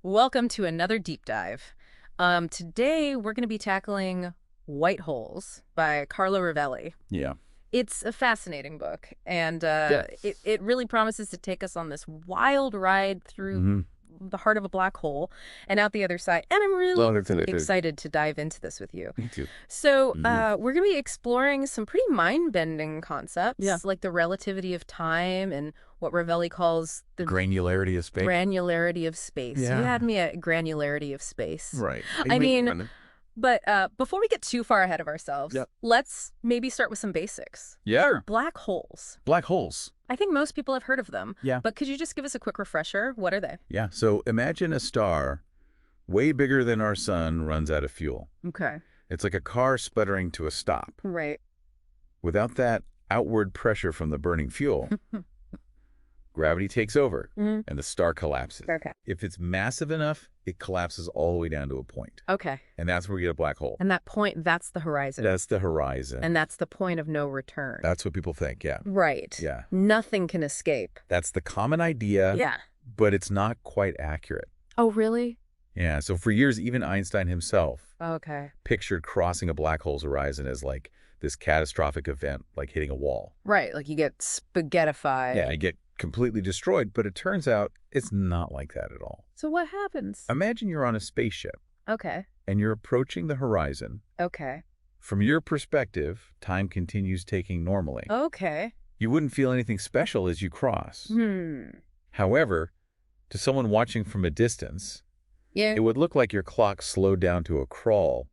Welcome to another deep dive. Today we're going to be tackling White Holes by Carlo Rovelli. Yeah. It's a fascinating book, and Yeah. it really promises to take us on this wild ride through Mm-hmm. the heart of a black hole and out the other side. And I'm really Well, it's excited to dive into this with you. me too. So Hmm. we're going to be exploring some pretty mind-bending concepts, Yeah. like the relativity of time and what Rovelli calls the Granularity of space. granularity of space. You Yeah. had me at granularity of space. Right. I mean, but before we get too far ahead of ourselves, Yep. let's maybe start with some basics. Yeah. Black holes. Black holes. I think most people have heard of them. Yeah. But could you just give us a quick refresher? What are they? Yeah. So imagine a star way bigger than our sun runs out of fuel. Okay. It's like a car sputtering to a stop. Right. Without that outward pressure from the burning fuel, gravity takes over Mhm. and the star collapses. Okay. If it's massive enough, it collapses all the way down to a point. Okay. And that's where we get a black hole. And that point, that's the horizon. That's the horizon. And that's the point of no return. That's what people think, yeah. Right. Yeah. Nothing can escape. That's the common idea, Yeah. but it's not quite accurate. Oh, really? Yeah, so for years, even Einstein himself Okay. pictured crossing a black hole's horizon as like this catastrophic event, like hitting a wall. Right. Like you get spaghettified. Yeah, you get completely destroyed, but it turns out it's not like that at all. So what happens? Imagine you're on a spaceship Okay. and you're approaching the horizon. Okay. From your perspective, time continues taking normally. Okay. You wouldn't feel anything special as you cross. Hmm. However, to someone watching from a distance, Yeah. it would look like your clock slowed down to a crawl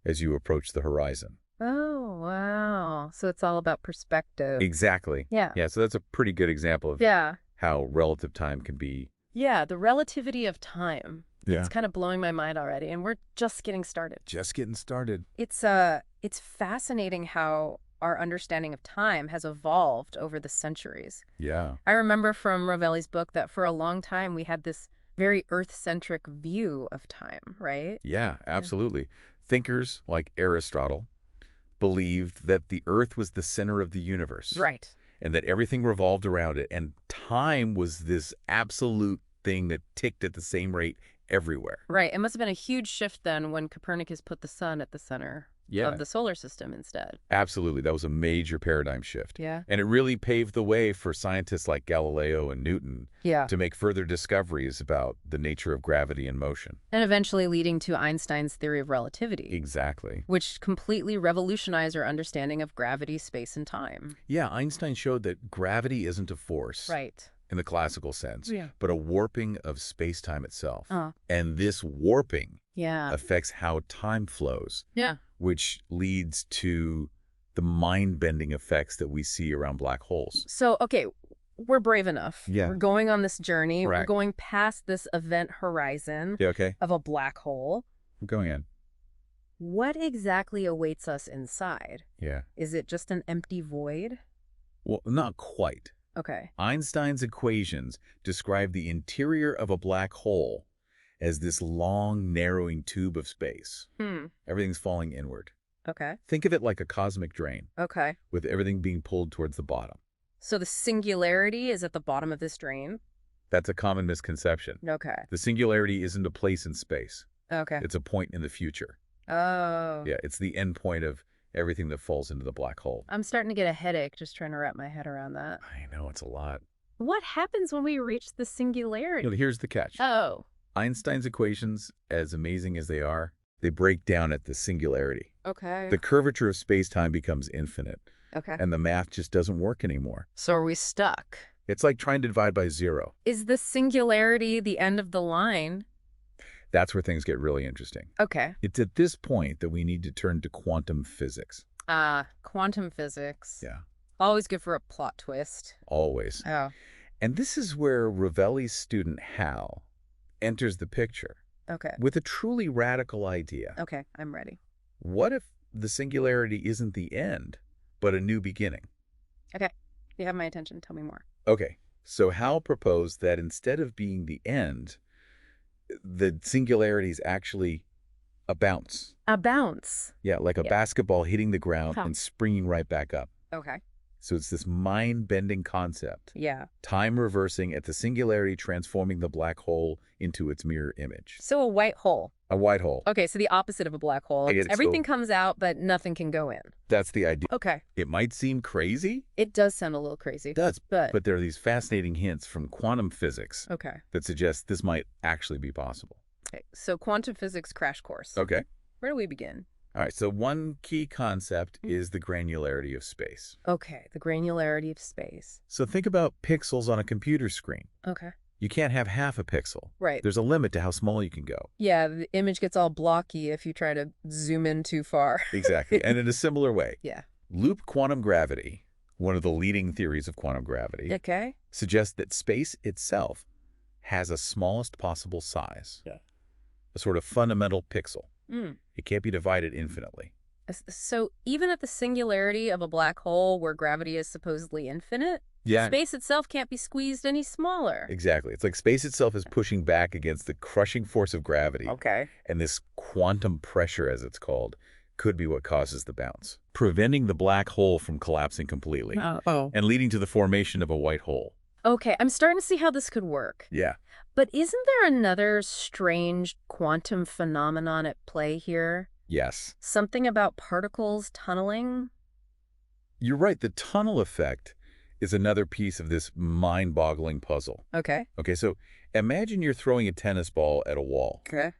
as you approach the horizon. Oh, wow. So it's all about perspective. Exactly. Yeah. Yeah, so that's a pretty good example of Yeah. how relative time can be. Yeah, the relativity of time. Yeah. It's kind of blowing my mind already, and we're just getting started. Just getting started. It's fascinating how our understanding of time has evolved over the centuries. Yeah. I remember from Rovelli's book that for a long time we had this very Earth-centric view of time, right? Yeah, absolutely. Thinkers like Aristotle believed that the Earth was the center of the universe. Right. And that everything revolved around it. And time was this absolute thing that ticked at the same rate everywhere. Right. It must have been a huge shift then when Copernicus put the sun at the center Yeah, of the solar system instead. absolutely. That was a major paradigm shift. Yeah. And it really paved the way for scientists like Galileo and Newton Yeah. to make further discoveries about the nature of gravity and motion. And eventually leading to Einstein's theory of relativity, Exactly. which completely revolutionized our understanding of gravity, space, and time. Yeah, Einstein showed that gravity isn't a force Right. in the classical sense, Yeah. but a warping of space-time itself. Uh, And this warping yeah. affects how time flows, Yeah. which leads to the mind-bending effects that we see around black holes. So, okay, we're brave enough. Yeah. We're going on this journey. We're Correct. going past this event horizon Yeah, okay? of a black hole. I'm going in. What exactly awaits us inside? Yeah. Is it just an empty void? Well, not quite. Okay. Einstein's equations describe the interior of a black hole as this long, narrowing tube of space. Everything's falling inward. Okay. Think of it like a cosmic drain, Okay. with everything being pulled towards the bottom. So the singularity is at the bottom of this drain? That's a common misconception. Okay. The singularity isn't a place in space. Okay. It's a point in the future. Oh. Yeah, it's the end point of everything that falls into the black hole. I'm starting to get a headache just trying to wrap my head around that. I know, it's a lot. What happens when we reach the singularity? Here's the catch. Oh. Einstein's equations, as amazing as they are, they break down at the singularity. Okay. The curvature of space-time becomes infinite, Okay. and the math just doesn't work anymore. So are we stuck? It's like trying to divide by zero. Is the singularity the end of the line? That's where things get really interesting. Okay. It's at this point that we need to turn to quantum physics. Quantum physics. Yeah, Always good for a plot twist. always. Oh. And this is where Rovelli's student Hal enters the picture Okay. with a truly radical idea. Okay. I'm ready. What if the singularity isn't the end, but a new beginning? Okay. You have my attention. Tell me more. Okay, so Hal proposed that instead of being the end, the singularity is actually a bounce. A bounce. Yeah, like a Yeah. basketball hitting the ground Huh. and springing right back up. Okay. So it's this mind-bending concept. Yeah. Time reversing at the singularity, transforming the black hole into its mirror image. So a white hole. A white hole. Okay, so the opposite of a black hole. I get it. Everything So comes out, but nothing can go in. that's the idea. Okay. It might seem crazy. It does sound a little crazy. It does. But But there are these fascinating hints from quantum physics okay. that suggest this might actually be possible. Okay, so quantum physics crash course. Okay. Where do we begin? All right, so one key concept is the granularity of space. Okay, the granularity of space. So think about pixels on a computer screen. Okay. You can't have half a pixel. Right. There's a limit to how small you can go. Yeah, the image gets all blocky if you try to zoom in too far. Exactly. And in a similar way, Yeah. loop quantum gravity, one of the leading theories of quantum gravity, Okay. suggests that space itself has a smallest possible size. Yeah. A sort of fundamental pixel. Mm. It can't be divided infinitely. So even at the singularity of a black hole where gravity is supposedly infinite, Yeah. space itself can't be squeezed any smaller. Exactly. It's like space itself is pushing back against the crushing force of gravity. Okay. And this quantum pressure, as it's called, could be what causes the bounce, preventing the black hole from collapsing completely and leading to the formation of a white hole. Okay, I'm starting to see how this could work. Yeah. But isn't there another strange quantum phenomenon at play here? Yes. Something about particles tunneling? You're right. The tunnel effect is another piece of this mind-boggling puzzle. Okay. Okay, so imagine you're throwing a tennis ball at a wall. Okay.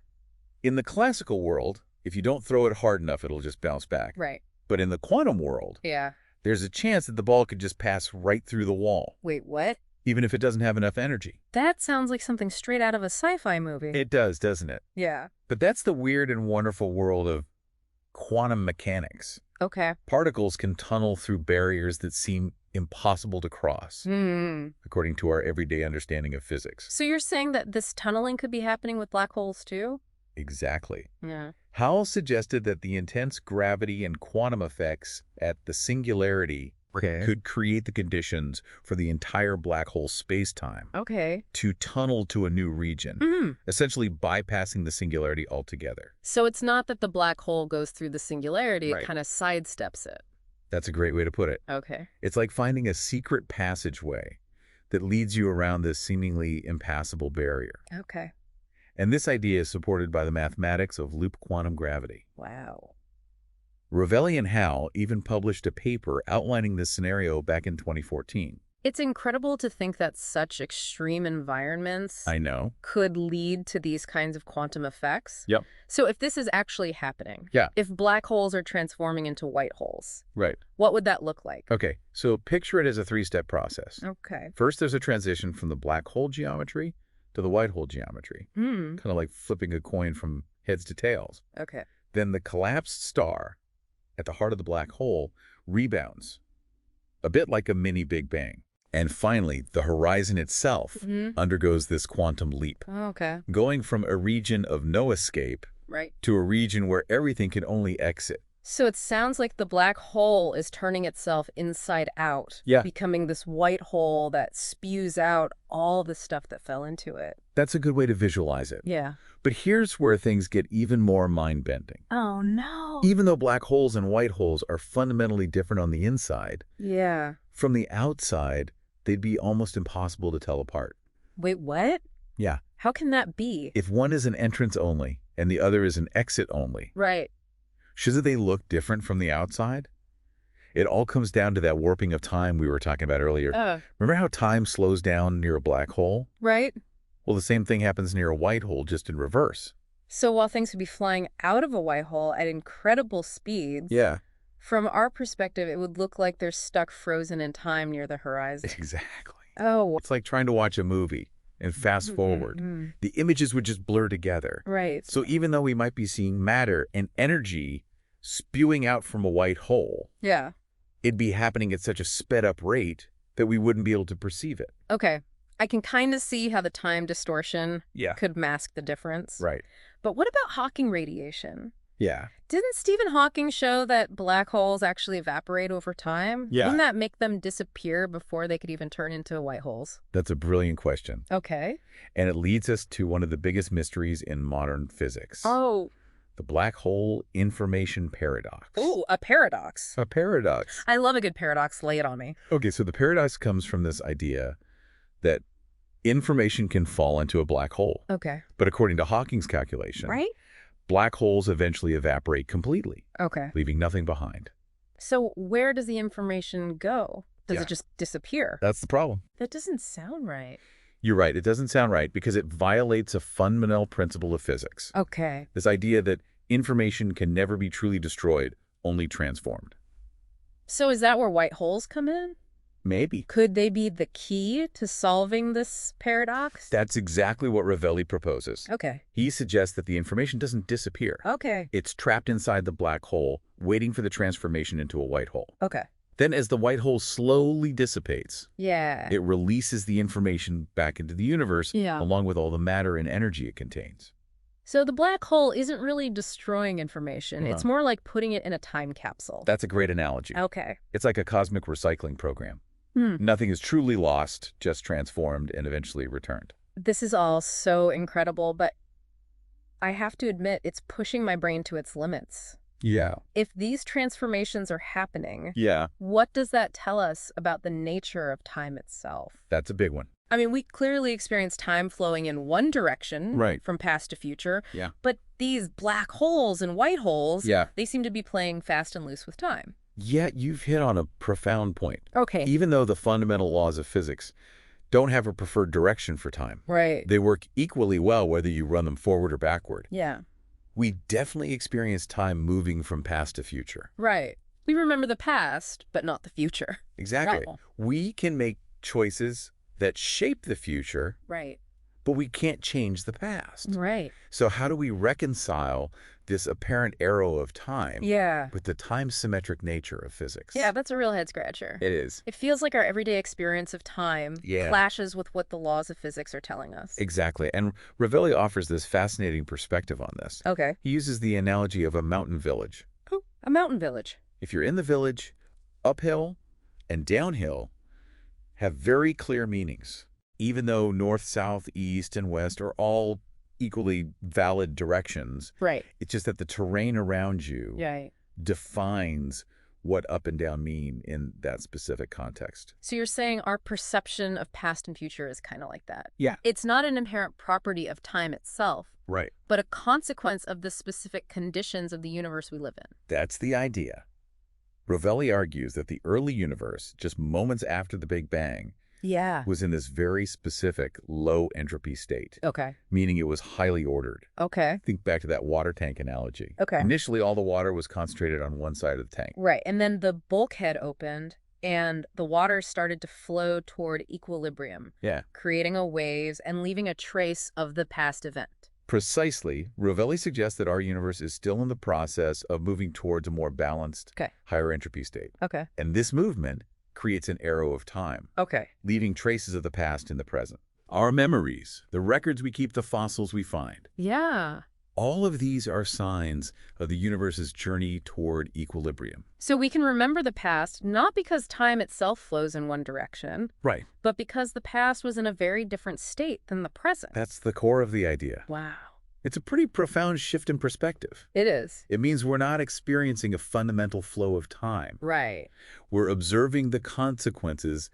In the classical world, if you don't throw it hard enough, it'll just bounce back. Right. But in the quantum world, Yeah. there's a chance that the ball could just pass right through the wall, Wait, what? even if it doesn't have enough energy. That sounds like something straight out of a sci-fi movie. It does, doesn't it? Yeah. But that's the weird and wonderful world of quantum mechanics. Okay. Particles can tunnel through barriers that seem impossible to cross, according to our everyday understanding of physics. So you're saying that this tunneling could be happening with black holes too? Exactly. Yeah. Howell suggested that the intense gravity and quantum effects at the singularity could create the conditions for the entire black hole space-time Okay. to tunnel to a new region, essentially bypassing the singularity altogether. So it's not that the black hole goes through the singularity, Right. it kind of sidesteps it. That's a great way to put it. Okay. It's like finding a secret passageway that leads you around this seemingly impassable barrier. Okay. And this idea is supported by the mathematics of loop quantum gravity. Wow. Rovelli and Howell even published a paper outlining this scenario back in 2014. It's incredible to think that such extreme environments I know. could lead to these kinds of quantum effects. Yep. So if this is actually happening, Yeah. if black holes are transforming into white holes, Right. what would that look like? Okay, so picture it as a three-step process. Okay. First, there's a transition from the black hole geometry to the white hole geometry, kind of like flipping a coin from heads to tails. Okay. Then the collapsed star at the heart of the black hole rebounds, a bit like a mini Big Bang. And finally, the horizon itself undergoes this quantum leap, Okay. going from a region of no escape Right. to a region where everything can only exit. So it sounds like the black hole is turning itself inside out, Yeah. becoming this white hole that spews out all the stuff that fell into it. That's a good way to visualize it. Yeah. But here's where things get even more mind-bending. Oh, no. Even though black holes and white holes are fundamentally different on the inside, Yeah. from the outside, they'd be almost impossible to tell apart. Wait, what? Yeah. How can that be? If one is an entrance only and the other is an exit only, Right. shouldn't they look different from the outside? It all comes down to that warping of time we were talking about earlier. Remember how time slows down near a black hole? Right. Well, the same thing happens near a white hole, just in reverse. So while things would be flying out of a white hole at incredible speeds, Yeah. from our perspective, it would look like they're stuck frozen in time near the horizon. Exactly. Oh, It's like trying to watch a movie and fast forward. The images would just blur together. right. So even though we might be seeing matter and energy spewing out from a white hole, Yeah. it'd be happening at such a sped up rate that we wouldn't be able to perceive it. Okay. I can kind of see how the time distortion Yeah. could mask the difference. Right. But what about Hawking radiation? Yeah. Didn't Stephen Hawking show that black holes actually evaporate over time? Yeah. Wouldn't that make them disappear before they could even turn into white holes? That's a brilliant question. Okay. And it leads us to one of the biggest mysteries in modern physics. Oh. The black hole information paradox. Ooh, a paradox. A paradox. I love a good paradox. Lay it on me. Okay, so the paradox comes from this idea that information can fall into a black hole. Okay. But according to Hawking's calculation, Right? black holes eventually evaporate completely, Okay. leaving nothing behind. So where does the information go? Does Yeah. it just disappear? That's the problem. That doesn't sound right. You're right, it doesn't sound right because it violates a fundamental principle of physics. Okay. This idea that information can never be truly destroyed, only transformed. So is that where white holes come in? Maybe. Could they be the key to solving this paradox? That's exactly what Rovelli proposes. Okay. He suggests that the information doesn't disappear. Okay. It's trapped inside the black hole, waiting for the transformation into a white hole. Okay. Then as the white hole slowly dissipates, Yeah. it releases the information back into the universe, Yeah. along with all the matter and energy it contains. So the black hole isn't really destroying information. Uh-huh. It's more like putting it in a time capsule. That's a great analogy. Okay. It's like a cosmic recycling program. Hmm. Nothing is truly lost, just transformed and eventually returned. This is all so incredible, but I have to admit it's pushing my brain to its limits. Yeah. If these transformations are happening, Yeah, what does that tell us about the nature of time itself? that's a big one. I mean, we clearly experience time flowing in one direction, Right. from past to future. Yeah. But these black holes and white holes, Yeah. they seem to be playing fast and loose with time. Yet you've hit on a profound point. Okay. Even though the fundamental laws of physics don't have a preferred direction for time, Right. they work equally well whether you run them forward or backward. Yeah. We definitely experience time moving from past to future. Right. We remember the past, but not the future. Exactly. Right. We can make choices that shape the future, Right. but we can't change the past. Right. So how do we reconcile this apparent arrow of time Yeah. with the time-symmetric nature of physics? Yeah, that's a real head scratcher. It is. It feels like our everyday experience of time Yeah. clashes with what the laws of physics are telling us. Exactly. And Rovelli offers this fascinating perspective on this. Okay. He uses the analogy of a mountain village. Oh, a mountain village. If you're in the village, uphill and downhill have very clear meanings, even though north, south, east, and west are all equally valid directions. Right. It's just that the terrain around you Right. defines what up and down mean in that specific context. So you're saying our perception of past and future is kind of like that. Yeah. It's not an inherent property of time itself, Right. but a consequence of the specific conditions of the universe we live in. That's the idea. Rovelli argues that the early universe, just moments after the Big Bang, Yeah. was in this very specific low entropy state, Okay. meaning it was highly ordered. Okay. Think back to that water tank analogy. Okay. Initially, all the water was concentrated on one side of the tank. Right. And then the bulkhead opened and the water started to flow toward equilibrium, Yeah. creating a waves and leaving a trace of the past event. Precisely, Rovelli suggests that our universe is still in the process of moving towards a more balanced, Okay. higher entropy state. Okay. And this movement creates an arrow of time, Okay. leaving traces of the past in the present. Our memories, the records we keep, the fossils we find, Yeah. all of these are signs of the universe's journey toward equilibrium. So we can remember the past not because time itself flows in one direction, Right. but because the past was in a very different state than the present. That's the core of the idea. Wow. It's a pretty profound shift in perspective. It is. It means we're not experiencing a fundamental flow of time. Right. We're observing the consequences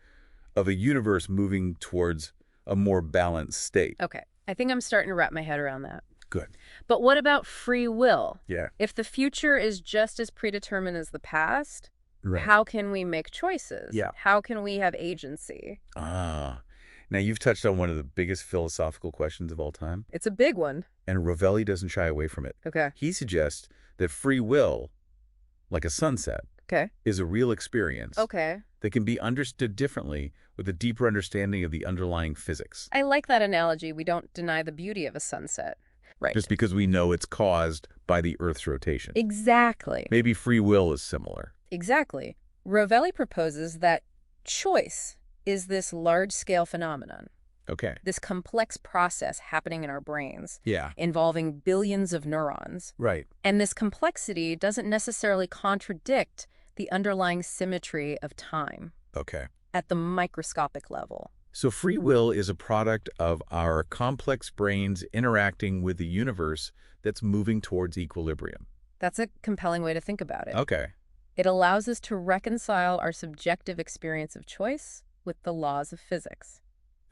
of a universe moving towards a more balanced state. Okay. I think I'm starting to wrap my head around that. Good. But what about free will? Yeah. If the future is just as predetermined as the past, Right. how can we make choices? Yeah. How can we have agency? Now you've touched on one of the biggest philosophical questions of all time, It's a big one. and Rovelli doesn't shy away from it. Okay. He suggests that free will, like a sunset, Okay. is a real experience Okay. that can be understood differently with a deeper understanding of the underlying physics. I like that analogy. We don't deny the beauty of a sunset. Right. Just because we know it's caused by the Earth's rotation. Exactly. Maybe free will is similar. Exactly. Rovelli proposes that choice is this large-scale phenomenon, Okay. this complex process happening in our brains, Yeah. involving billions of neurons. Right. And this complexity doesn't necessarily contradict the underlying symmetry of time Okay. at the microscopic level. So free will is a product of our complex brains interacting with the universe that's moving towards equilibrium. That's a compelling way to think about it. Okay. It allows us to reconcile our subjective experience of choice with the laws of physics.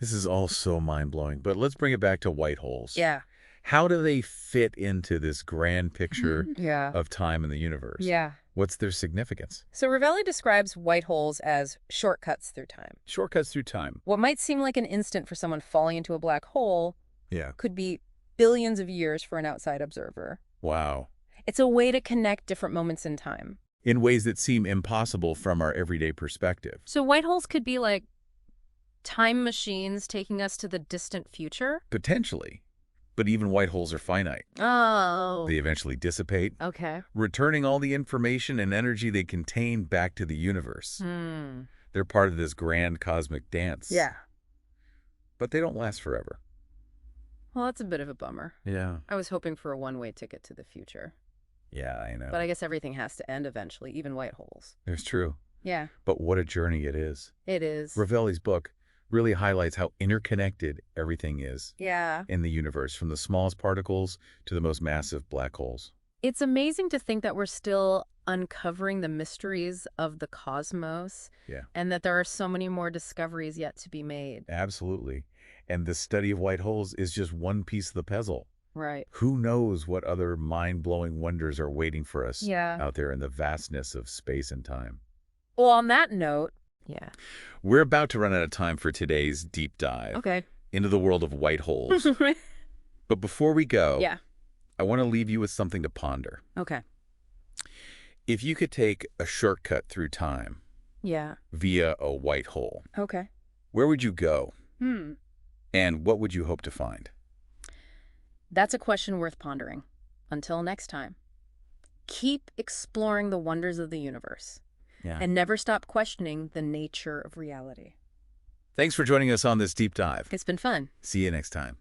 This is all so mind-blowing, but let's bring it back to white holes. Yeah. How do they fit into this grand picture Yeah. of time in the universe? Yeah. What's their significance? So Rovelli describes white holes as shortcuts through time. Shortcuts through time. What might seem like an instant for someone falling into a black hole Yeah. could be billions of years for an outside observer. Wow. It's a way to connect different moments in time. In ways that seem impossible from our everyday perspective. So white holes could be like time machines taking us to the distant future? Potentially. But even white holes are finite. Oh. They eventually dissipate, Okay. returning all the information and energy they contain back to the universe. Hmm. They're part of this grand cosmic dance. Yeah. But they don't last forever. Well, that's a bit of a bummer. Yeah. I was hoping for a one-way ticket to the future. Yeah, I know. But I guess everything has to end eventually, even white holes. It's true. Yeah, But what a journey it is. it is. Rovelli's book really highlights how interconnected everything is Yeah. in the universe, from the smallest particles to the most massive black holes. It's amazing to think that we're still uncovering the mysteries of the cosmos. Yeah. And that there are so many more discoveries yet to be made. Absolutely. And the study of white holes is just one piece of the puzzle. Right. Who knows what other mind-blowing wonders are waiting for us Yeah. out there in the vastness of space and time. Well, on that note, yeah. We're about to run out of time for today's deep dive Okay. into the world of white holes. But before we go, Yeah. I want to leave you with something to ponder. Okay. If you could take a shortcut through time Yeah. via a white hole, Okay. where would you go? Hmm. And what would you hope to find? That's a question worth pondering. Until next time, keep exploring the wonders of the universe. Yeah. And never stop questioning the nature of reality. Thanks for joining us on this deep dive. It's been fun. See you next time.